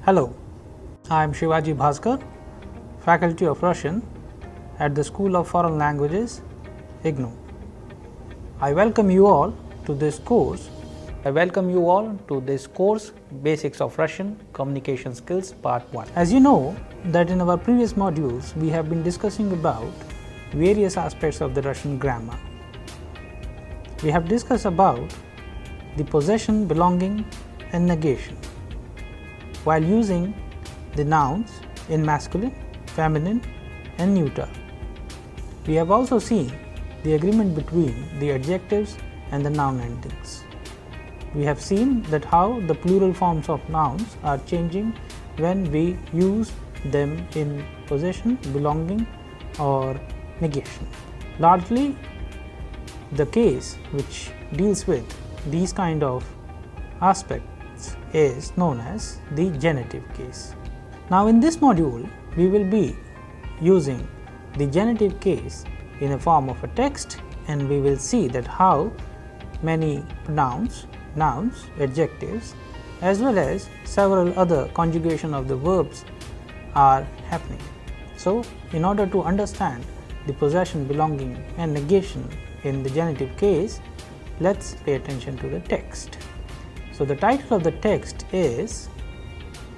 Hello, I am Shivaji Bhaskar, Faculty of Russian at the School of Foreign Languages, IGNOU. I welcome you all to this course. Basics of Russian Communication Skills Part 1. As you know that in our previous modules we have been discussing about various aspects of the Russian grammar. We have discussed about the possession, belonging and negation while using the nouns in masculine, feminine and neuter. We have also seen the agreement between the adjectives and the noun endings. We have seen that how the plural forms of nouns are changing when we use them in possession, belonging or negation. Largely the case which deals with these kind of aspects is known as the genitive case. Now in this module we will be using the genitive case in a form of a text, and we will see that how many nouns, adjectives as well as several other conjugation of the verbs are happening. So in order to understand the possession, belonging and negation in the genitive case, let's pay attention to the text. So the title of the text is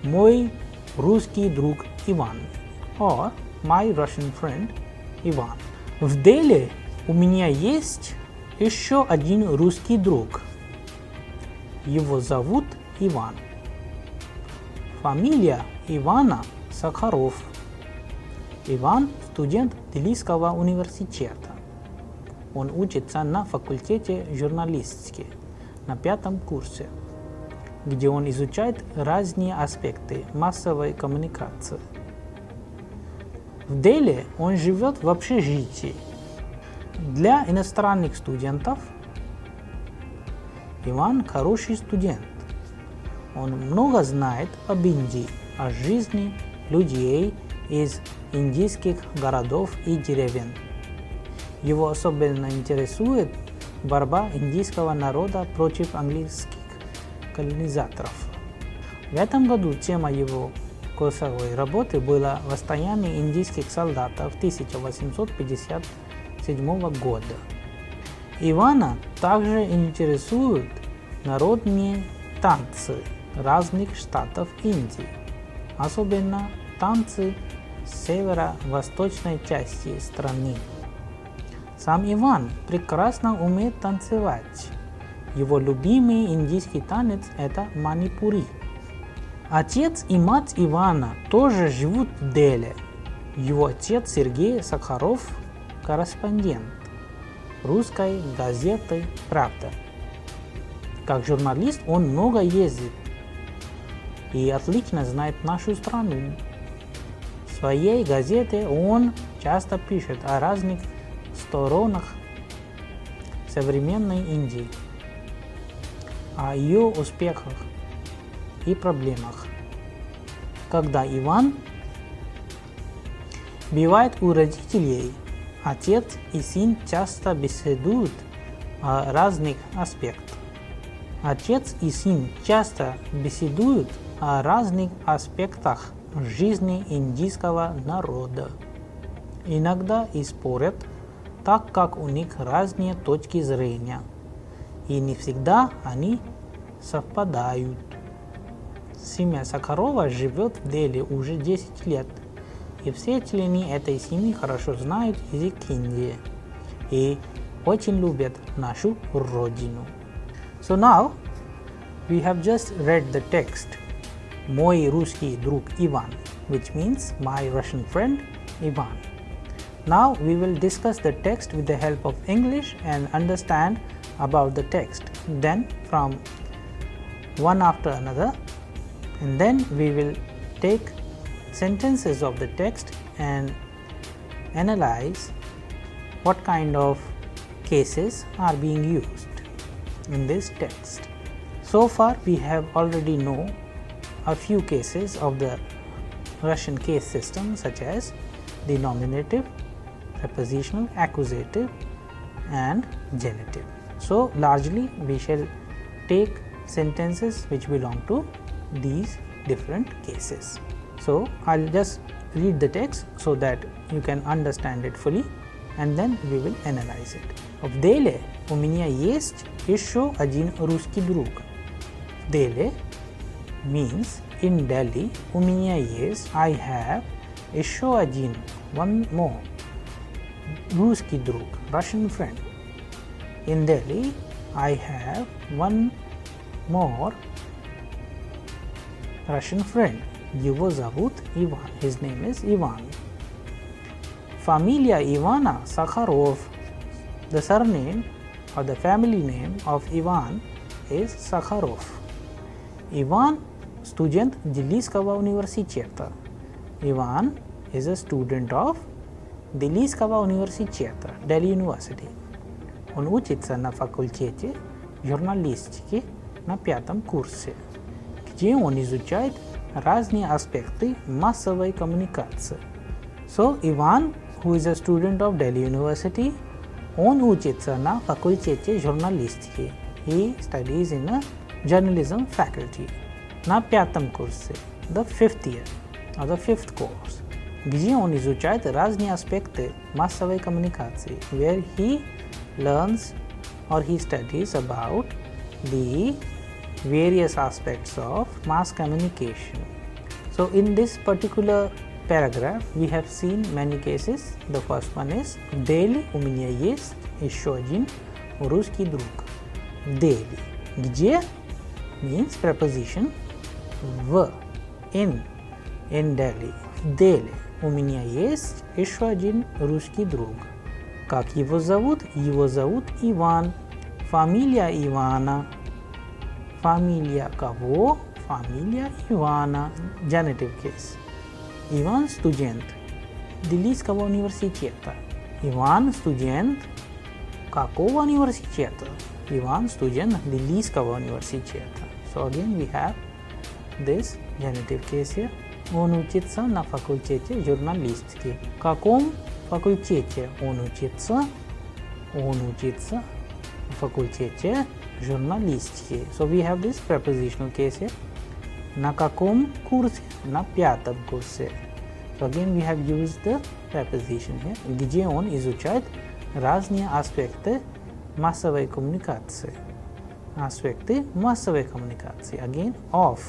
Мой русский друг Иван, or My Russian Friend Ivan. В деле у меня есть еще один русский друг. Его зовут Иван. Фамилия Ивана Сахаров. Иван – студент Тбилисского университета. Он учится на факультете журналистики на 5-м курсе, где он изучает разные аспекты массовой коммуникации. В деле он живет в общежитии. Для иностранных студентов Иван хороший студент. Он много знает об Индии, о жизни людей из индийских городов и деревень. Его особенно интересует борьба индийского народа против английских колонизаторов. В этом году тема его курсовой работы была «Восстание индийских солдатов 1857 года». Ивана также интересуют народные танцы разных штатов Индии, особенно танцы северо-восточной части страны. Сам Иван прекрасно умеет танцевать. Его любимый индийский танец – это манипури. Отец и мать Ивана тоже живут в Деле. Его отец Сергей Сахаров – корреспондент русской газеты «Правда». Как журналист он много ездит и отлично знает нашу страну. В своей газете он часто пишет о разных сторонах современной Индии, о ее успехах и проблемах. Когда Иван бывает у родителей, отец и сын часто беседуют о разных аспектах. Отец и сын часто беседуют о разных аспектах жизни индийского народа. Иногда и спорят, так как у них разные точки зрения, и не всегда они совпадают. Семья Сахарова живет в Деле уже 10 лет, и все члены этой семьи хорошо знают язык Индии и очень любят нашу родину. So now we have just read the text Мой русский друг Иван, which means my Russian friend Ivan. Now we will discuss the text with the help of English and understand about the text, then from one after another, and then we will take sentences of the text and analyze what kind of cases are being used in this text. So far we have already know a few cases of the Russian case system, such as the nominative, prepositional, accusative and genitive. So largely we shall take sentences which belong to these different cases. So, I will just read the text so that you can understand it fully, and then we will analyze it. В деле у меня есть еще один русский друг. В деле means in Delhi, у меня есть, I have, еще один, one more, русский друг, Russian friend. In Delhi, I have one more Russian friend. Его зовут Иван. His name is Ivan. Familia Ivana Sakharov. The surname or the family name of Ivan is Sakharov. Ivan студент Делийского университета. Ivan is a student of Делийского университета, Delhi University. Он учится на факультете журналистики на 5-м курсе, где он изучает разные аспекты массовой коммуникации. So, Ivan, who is a student of Delhi University, он учится на факультете журналистики. He studies in a journalism faculty. На 5-м курсе, the 5th year, or the 5th course, где он изучает разные аспекты массовой коммуникации, where he learns or he studies about the various aspects of mass communication. So, in this particular paragraph, we have seen many cases. The first one is Delhi у меня есть еще один русский друг. Delhi. Где means preposition в, in Delhi. Delhi. У меня есть еще один русский друг. Как его зовут? Его зовут Иван. Фамилия Ивана. Фамилия кого? Фамилия Ивана. Genitive case. Иван студент Делийского университета. Иван студент какого университета? Иван студент Делийского университета. So again we have this genitive case here. Он учится на факультете журналистики. В каком факультете он учится? Он учится на факультете журналистики. So we have this prepositional case here. На каком курсе? На 5-м курсе. So again we have used the preposition here. Где он изучает разные аспекты массовой коммуникации. Аспекты массовой коммуникации. Again of.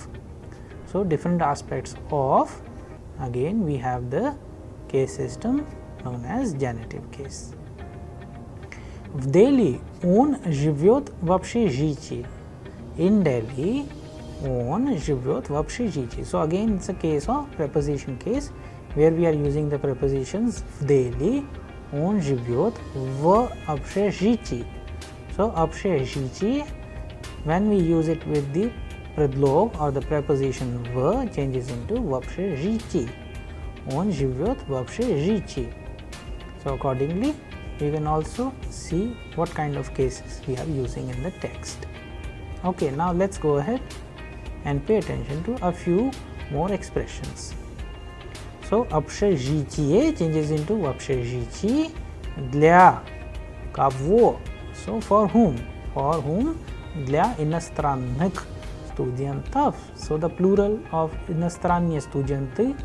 So different aspects of. Again we have the case system known as genitive case. В Дели он живет в общежитии. In Delhi, он живет в общежитии. So again it's a case of preposition case where we are using the prepositions в Delhi, он живет в общежитии. So общежитие, when we use it with the предлог or the preposition в, changes into в общежитии. Он живет в общежитии. So accordingly, we can also see what kind of cases we are using in the text. Okay, now let's go ahead and pay attention to a few more expressions. So, общежитие changes into общежитие для кого? So, for whom? For whom? Для иностранных студентов. So, the plural of иностранные студенты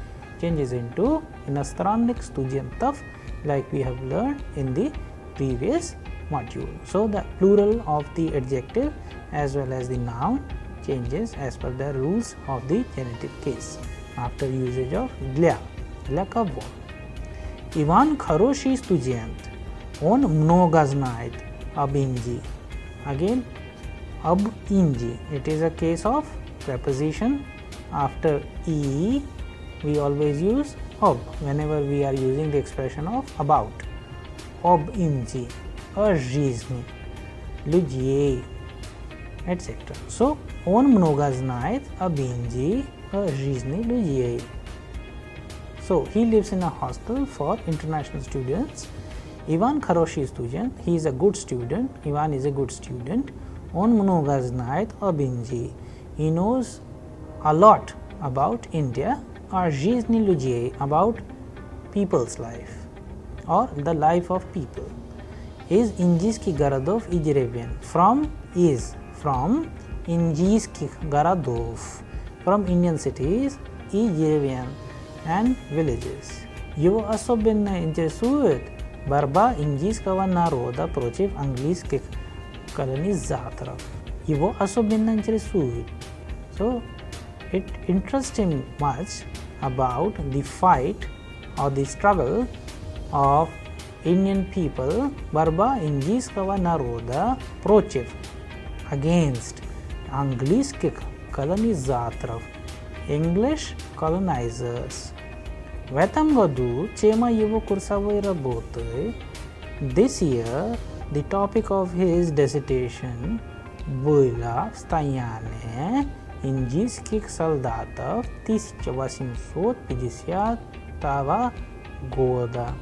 changes into иностранных студентов, like we have learned in the previous module. So, the plural of the adjective as well as the noun changes as per the rules of the genitive case after usage of для кого. Иван хороший студент. Он много знает об Индии. Again, об Индии. It is a case of preposition. After e, we always use об whenever we are using the expression of about. Об Индии, о жизни, людей, etc. So, он много знает об Индии, о жизни людей. So, he lives in a hostel for international students. Ivan хороший студент. He is a good student. Ivan is a good student. Он много знает об Индии. He knows a lot about India or жизни людей, about people's life or the life of people. Из индийских городов и деревень. From is from индийских городов from Indian cities и деревень and villages. Его особенно интересует борьба индийского народа против английских колонизаторов. Его особенно интересует. So it interests him much about the fight or the struggle of Indian people, борьба индийского народа против, against английских колонизаторов, English colonizers. В этом году тема его курсовой работы, this year, the topic of his dissertation было стояние индийских солдатов 1850 года.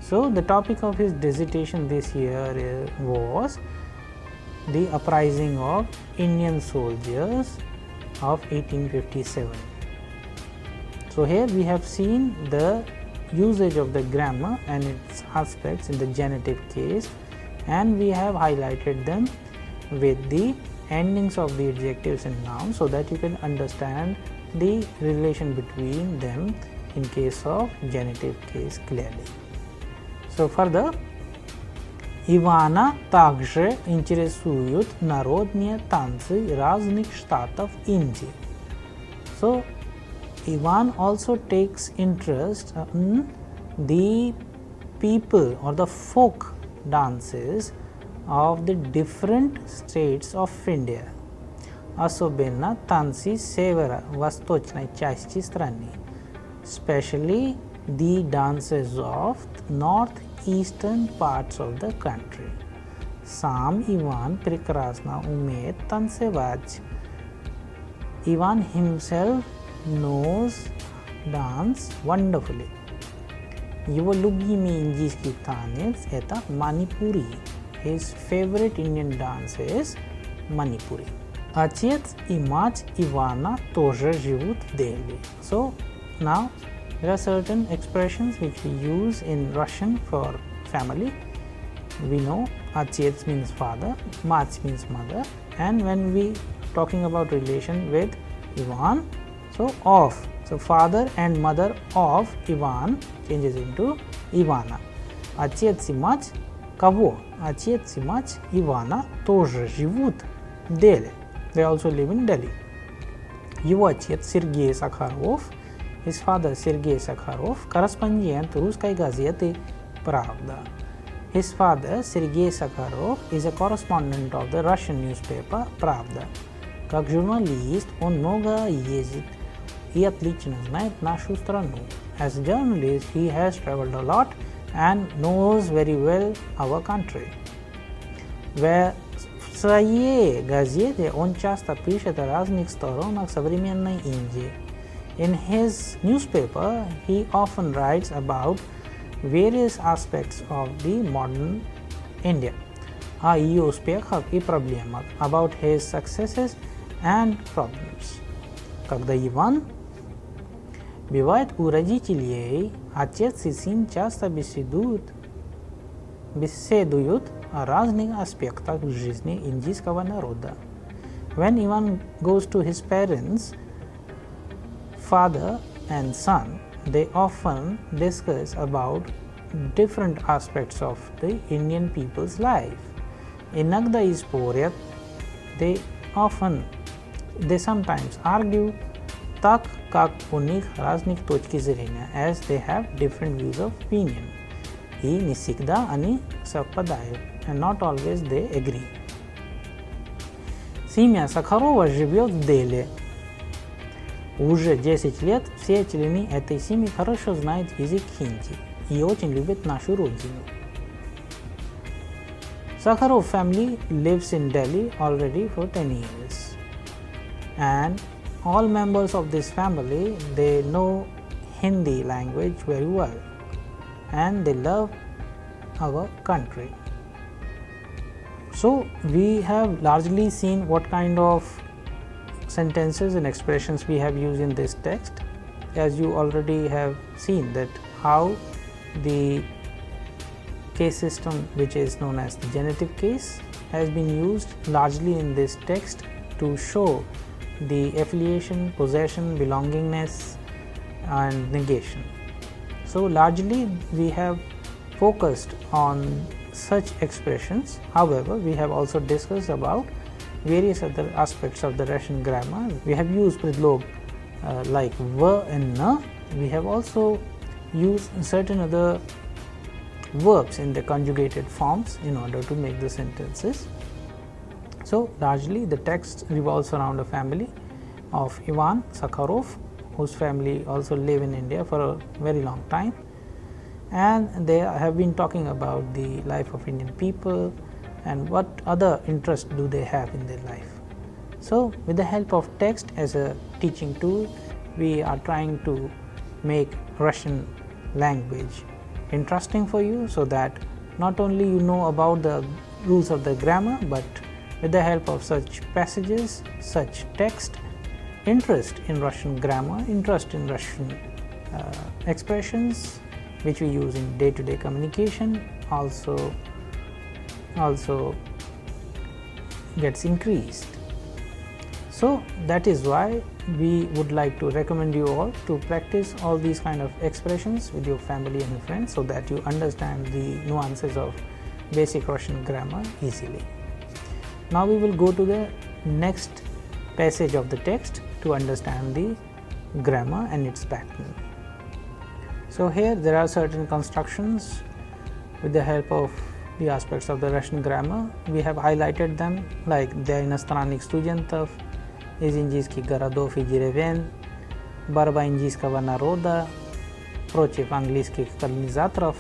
So the topic of his dissertation this year was the uprising of Indian soldiers of 1857. So here we have seen the usage of the grammar and its aspects in the genitive case, and we have highlighted them with the endings of the adjectives and nouns so that you can understand the relation between them in case of genitive case clearly. So further, Ивана также интересуют народные танцы разных штатов Индии. So Ivan also takes interest in the people or the folk dances of the different states of India, особенно танцы северо-восточной части страны, especially the dances of northeastern parts of the country. Сам Иван прекрасно умеет танцевать. Ivan himself knows dance wonderfully. Его любимый индийский танец – это манипури. His favorite Indian dance is манипури. Отец и мать Ивана тоже живут в Дели. So now there are certain expressions which we use in Russian for family. We know отец means father, мать means mother, and when we talking about relation with Ivan, so of, so father and mother of Ivan changes into Ивана. Отец и мать кого? Отец и мать Ивана тоже живут в Дели. They also live in Delhi. Его отец Сергей Сахаров, his father Sergei Sakharov, correspondent русской газеты «Правда». His father Sergei Sakharov is a correspondent of the Russian newspaper «Правда». Как журналист он много ездит и отлично знает нашу страну. As a journalist, he has traveled a lot and knows very well our country. В своей газете он часто пишет о разных сторонах современной Индии. In his newspaper, he often writes about various aspects of the modern India, о ее успехах и проблемах, about his successes and problems. Когда Иван бывает у родителей, отец и сын часто беседуют о разных аспектах жизни индийского народа. When Ivan goes to his parents, father and son, they often discuss about different aspects of the Indian people's life. Иногда и спорят, they sometimes argue, так как у них разных точки зрения, as they have different views of opinion. И не всегда они совпадают, and not always they agree. Семья Сахарова живет в Дели. Уже 10 лет все члены этой семьи хорошо знают язык хинди и очень любят нашу родину. Sakharov family lives in Delhi already for 10 years. And all members of this family, they know Hindi language very well. And they love our country. So we have largely seen what kind of sentences and expressions we have used in this text. As you already have seen that how the case system, which is known as the genitive case, has been used largely in this text to show the affiliation, possession, belongingness and negation. So, largely we have focused on such expressions. However, we have also discussed about various other aspects of the Russian grammar. We have used predlog like v and na. We have also used certain other verbs in the conjugated forms in order to make the sentences. So, largely the text revolves around a family of Ivan Sakharov, whose family also live in India for a very long time, and they have been talking about the life of Indian people and what other interests do they have in their life. So, with the help of text as a teaching tool, we are trying to make Russian language interesting for you, so that not only you know about the rules of the grammar, but with the help of such passages, such text, interest in Russian grammar, interest in Russian expressions which we use in day-to-day communication also gets increased. So, that is why we would like to recommend you all to practice all these kind of expressions with your family and friends, so that you understand the nuances of basic Russian grammar easily. Now, we will go to the next passage of the text to understand the grammar and its pattern. So, here there are certain constructions with the help of the aspects of the Russian grammar. We have highlighted them, like для иностранных студентов, из индийских городов и деревень, борьба индийского народа против английских колонизаторов,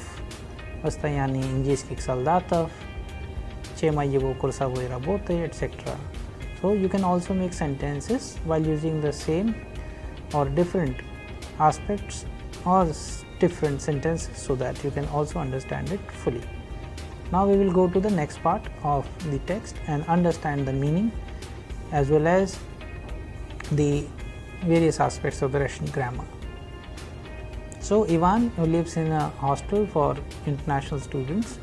восстание индийских солдатов, тема его курсовой работы, etc. So, you can also make sentences while using the same or different aspects or different sentences, so that you can also understand it fully. Now, we will go to the next part of the text and understand the meaning as well as the various aspects of the Russian grammar. So, Ivan, who lives in a hostel for international students,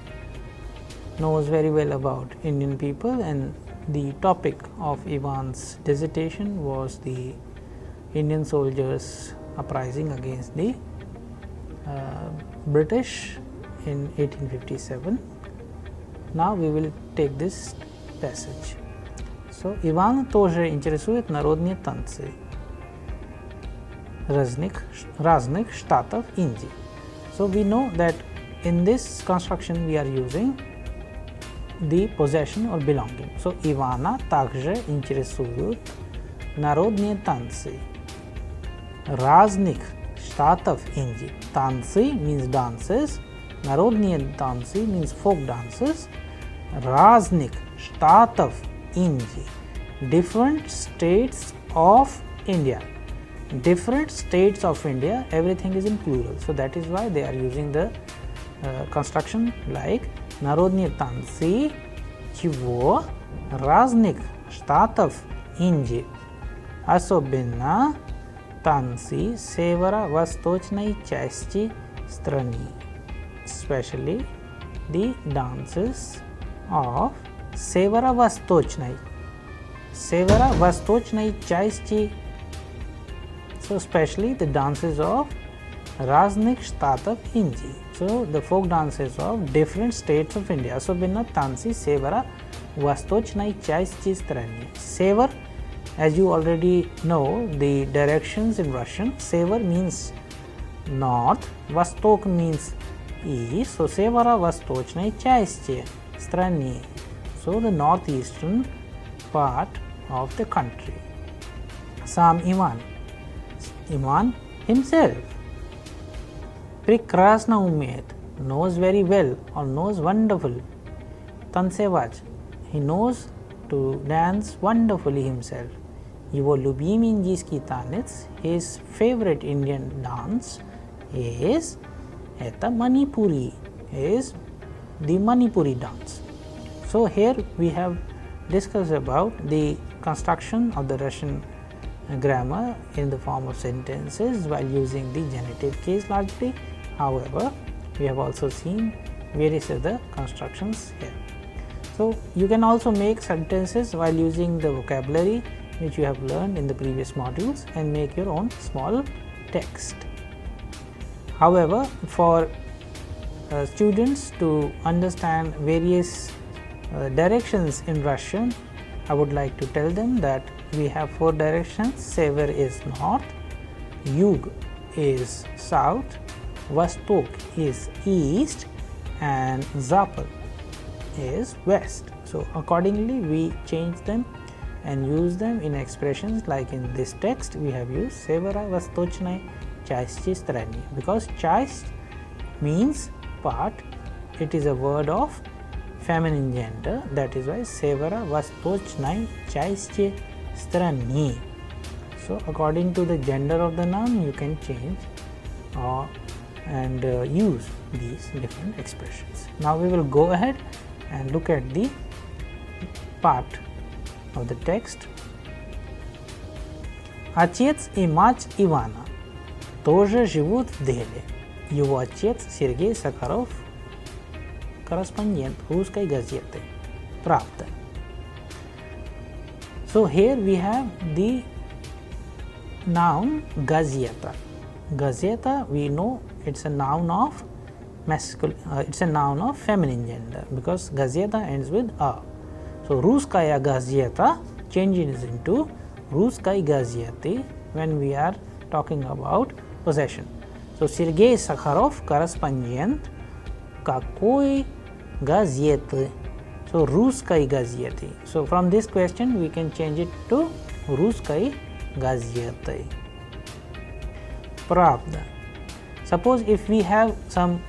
knows very well about Indian people, and the topic of Ivan's dissertation was the Indian soldiers uprising against the British in 1857. Now, we will take this passage. So, Ивана тоже интересуют народные танцы разных штатов Индии. So, we know that in this construction we are using the possession or belonging. So, Ивана также интересуют народные танцы разных штатов Индии. Танцы means dances, народные танцы means folk dances, разных штатов India, different states of India. Different states of India, everything is in plural. So, that is why they are using the construction like народные танцы чего разных штатов Индии, особенно танцы северо-восточной части страны, especially the dances of северо-восточной части, so especially the dances of разных штатов Индии. So, the folk dances of different states of India. Особенно танцы северо-восточной части страны. Sever, as you already know the directions in Russian, sever means north, восток means east. So, северо-восточной части страны. So, the northeastern part of the country. Sam Ivan himself прекрасно умеет, knows very well or knows wonderful. Танцевать, he knows to dance wonderfully himself. Его любимый индийский танец, his favorite Indian dance is это Manipuri, is the Manipuri dance. So, here we have discussed about the construction of the Russian grammar in the form of sentences while using the genitive case largely. However, we have also seen various other constructions here. So, you can also make sentences while using the vocabulary which you have learned in the previous modules and make your own small text. However, for students to understand various directions in Russian, I would like to tell them that we have 4 directions. Sever is north, Yug is south, Vostok is east, and Zapad is west. So accordingly we change them and use them in expressions like in this text we have used Severa Vostochной части страны, because часть means part, it is a word of feminine gender, that is why Severa Vostochной части страны. So according to the gender of the noun you can change and use these different expressions. Now we will go ahead and look at the part of the text. Отец и мать Ивана тоже живут в Дели. Его отец Сергей Сахаров, корреспондент русской газеты «Правда». So here we have the noun газета. Газета, we know it's a noun of masculine, it's a noun of feminine gender because газета ends with a. So русская газета changes into русской газеты when we are talking about possession. So Сергей Сахаров, корреспондент какой газеты? So русской газеты. So from this question we can change it to русской газеты. Pravda. Suppose if we have some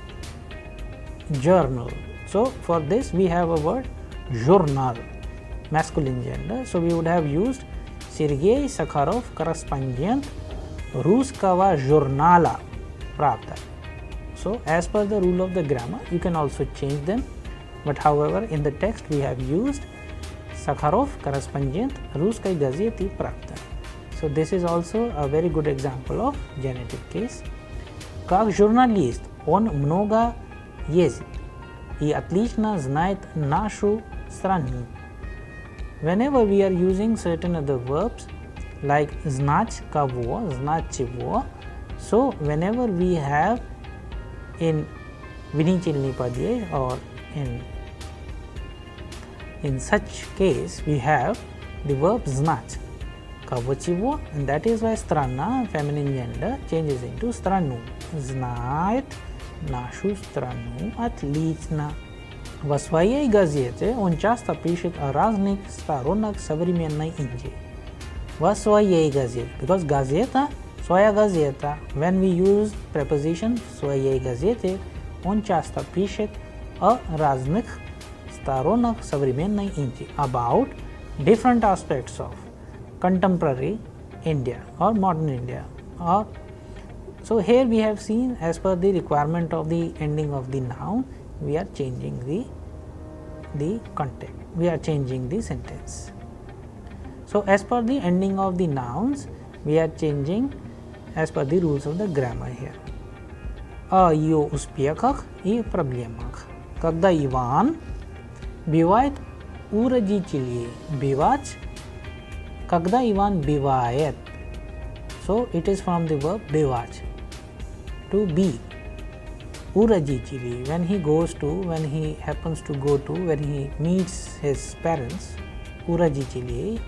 journal, so for this we have a word journal, masculine gender, so we would have used Sergei Sakharov, корреспондент русского журнала Pravda. So as per the rule of the grammar you can also change them, but however in the text we have used Sakharov, корреспондент русской газеты Pravda. So this is also a very good example of genitive case. Как журналист он много ездит и отлично знает нашу страну. Whenever we are using certain other verbs like знать кого, знать чего, so whenever we have in винительный падеж or in such case we have the verb знать кого чего, and that is why страна, feminine gender, changes into страну. Знает нашу страну отлично. Во своей газете он часто пишет о разных сторонах современной Индии. Во своей газете, because газета, своя газета, when we use preposition в своей газете, он часто пишет о разных сторонах современной Индии, about different aspects of contemporary India or modern India. So here we have seen as per the requirement of the ending of the noun, we are changing the context, we are changing the sentence. So as per the ending of the nouns, we are changing as per the rules of the grammar here. О ее успехах и проблемах. Когда Иван бывает у родителей, бывать, когда Иван бывает, so it is from the verb бывать, to be. У родителей, when he goes to, when he happens to go to, when he meets his parents, у родителей,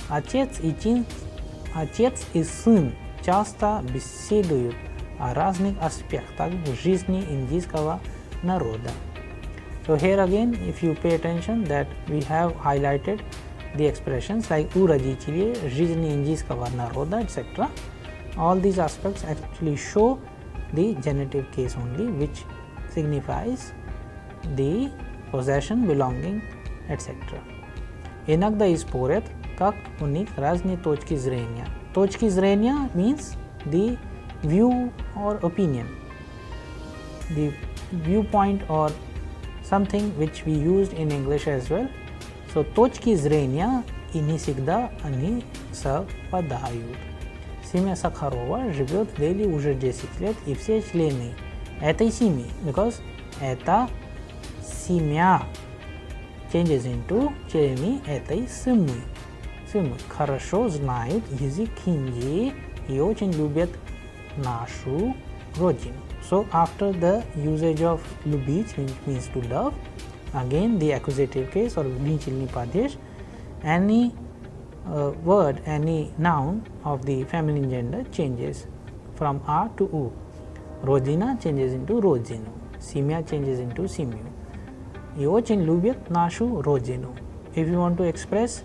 отец и сын часто беседуют о разных аспектах жизни индийского народа. So here again, if you pay attention that we have highlighted the expressions like у родителей, жизни индийского народа, etc. All these aspects actually show the genitive case only, which signifies the possession, belonging, etc. Иногда и спорят, как у них разные точки зрения. Точки зрения means the view or opinion, the viewpoint or something which we used in English as well. So точки зрения и не всегда они совпадают. Семья Сахарова живет в Дели уже 10 лет, и все члены этой семьи, because это семья changes into члены этой семьи. Хорошо знают язык хинди и очень любят нашу родину. So after the usage of любить, which means to love, again the accusative case or नीचलनी पादेश, any word, any noun of the feminine gender changes from a to u. Rodina changes into rodzinu. Simya changes into simyu. И очень любят нашу родину. If you want to express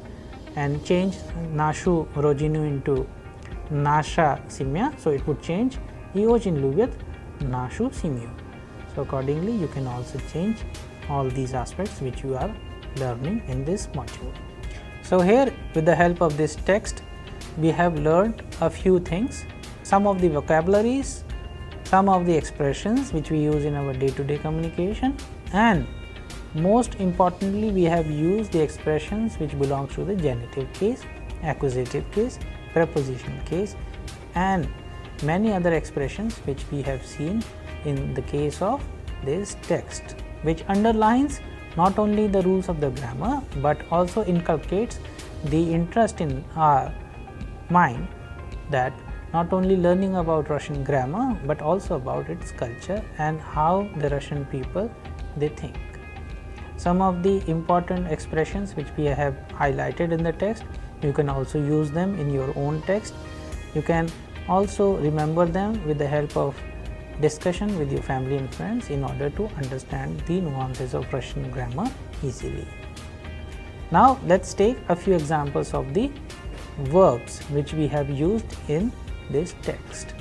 and change нашу родину into наша семья, so it would change и очень любят нашу семью. So accordingly, you can also change all these aspects which you are learning in this module. So here, with the help of this text, we have learned a few things, some of the vocabularies, some of the expressions which we use in our day-to-day communication, and most importantly, we have used the expressions which belong to the genitive case, accusative case, prepositional case, and many other expressions which we have seen in the case of this text, which underlines not only the rules of the grammar, but also inculcates the interest in our mind that not only learning about Russian grammar, but also about its culture and how the Russian people they think. Some of the important expressions which we have highlighted in the text, you can also use them in your own text. You can also remember them with the help of discussion with your family and friends in order to understand the nuances of Russian grammar easily. Now let's take a few examples of the verbs which we have used in this text.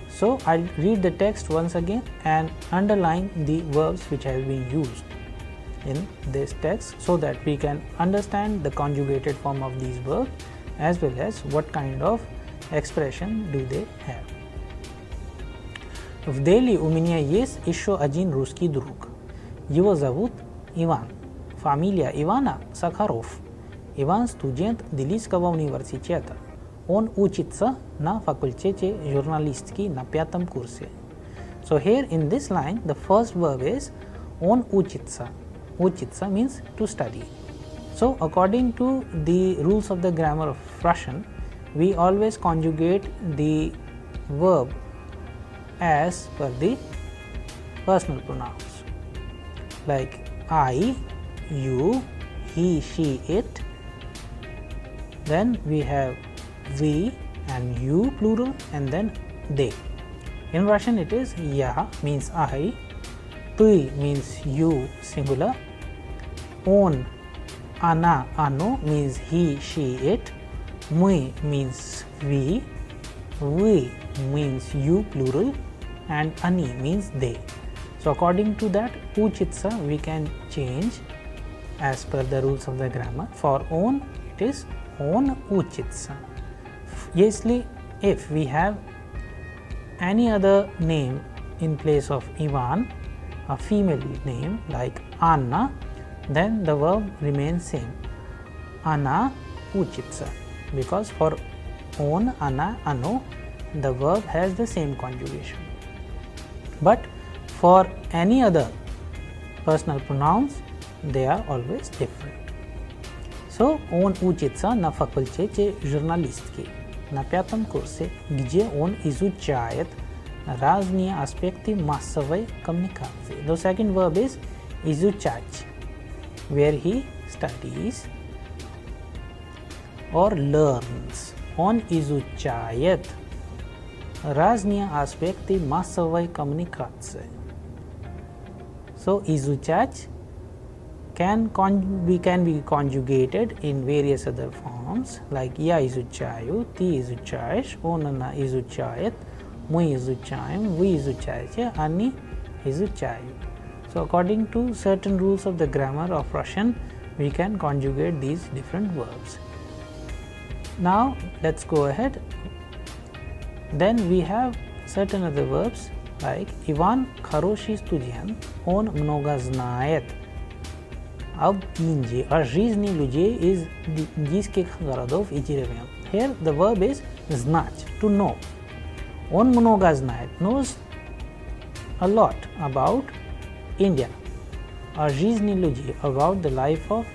So I'll read the text once again and underline the verbs which have been used in this text so that we can understand the conjugated form of these verbs as well as what kind of expression do they have. В Дели у меня есть еще один русский друг. Его зовут Иван. Фамилия Ивана Сахаров. Иван студент Делийского университета. Он учится на факультете журналистики на 5-м курсе. So here in this line, the first verb is он учится. Учиться means to study. So according to the rules of the grammar of Russian, we always conjugate the verb as per the personal pronouns like I, you, he, she, it. Then we have we and you plural, and then they. In Russian it is ya means I, ты means you singular, он, она, оно means he, she, it, мы means we means you plural, and ani means they. So according to that, uchitsa we can change as per the rules of the grammar. For on, it is on uchitsa. Yesly, if we have any other name in place of Ivan, a female name like Anna, then the verb remains same, Anna uchitsa, because for on, Anna, ano, the verb has the same conjugation. But for any other personal pronouns, they are always different. So, он учится на факультете журналистики на 5-м курсе, где он изучает разные аспекты массовой коммуникации. The second verb is изучать, where he studies or learns. Он изучает разные аспекты массовой коммуникации. So, изучать can be conjugated in various other forms like я изучаю, ты изучаешь, он, она изучает, мы изучаем, вы изучаете, они изучают. So according to certain rules of the grammar of Russian, we can conjugate these different verbs. Now let's go ahead. Then we have certain other verbs like Иван хороший студент, он много знает об Индии, о жизни людей из индийских городов и деревень. Here the verb is знать, to know. Он много знает, knows a lot about India, о жизни людей, about the life of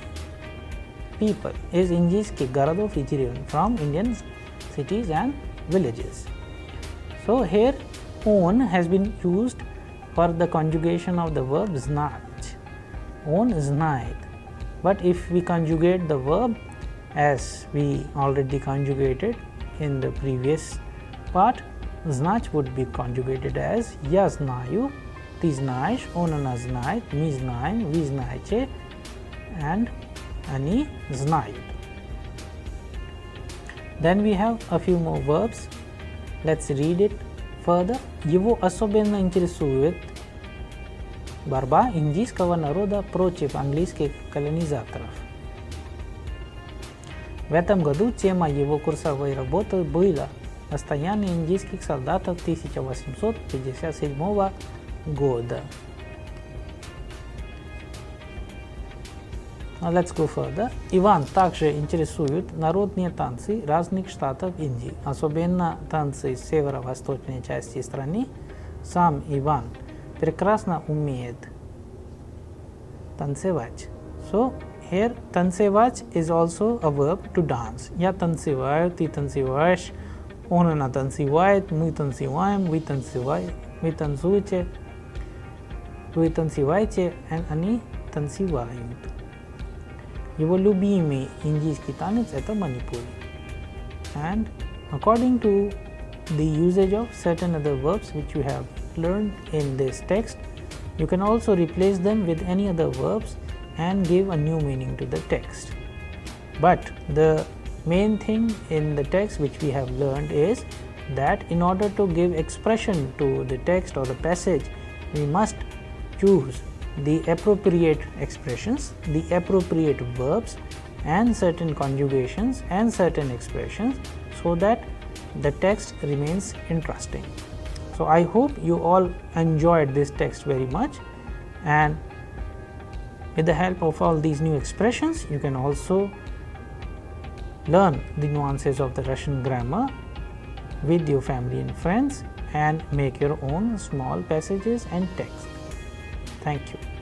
people is injiski garado fichiriun from Indian cities and villages. So here on has been used for the conjugation of the verb znać. On znает. But if we conjugate the verb as we already conjugated in the previous part, znać would be conjugated as я знаю, ты знаешь, он она знает, мы знаем, вы знаете, and они знают. Then we have a few more verbs. Let's read it further. Его особенно интересует борьба индийского народа против английских колонизаторов. В этом году тема его курсовой работы была «Восстание индийских солдатов 1857 года». Now let's go further. Иван также интересуют народные танцы разных штатов Индии, особенно танцы северо-восточной части страны. Сам Иван прекрасно умеет танцевать. So here танцевать is also a verb to dance. Я танцеваю, ты танцеваешь, он она танцевает, мы танцеваем, вы танцуете, вы танцеваете, and они танцевают. Его любимый индийский танец – это манипури. And according to the usage of certain other verbs which you have learned in this text, you can also replace them with any other verbs and give a new meaning to the text. But the main thing in the text which we have learned is that in order to give expression to the text or the passage, we must choose the appropriate expressions, the appropriate verbs and certain conjugations and certain expressions so that the text remains interesting. So I hope you all enjoyed this text very much, and with the help of all these new expressions you can also learn the nuances of the Russian grammar with your family and friends and make your own small passages and text. Thank you.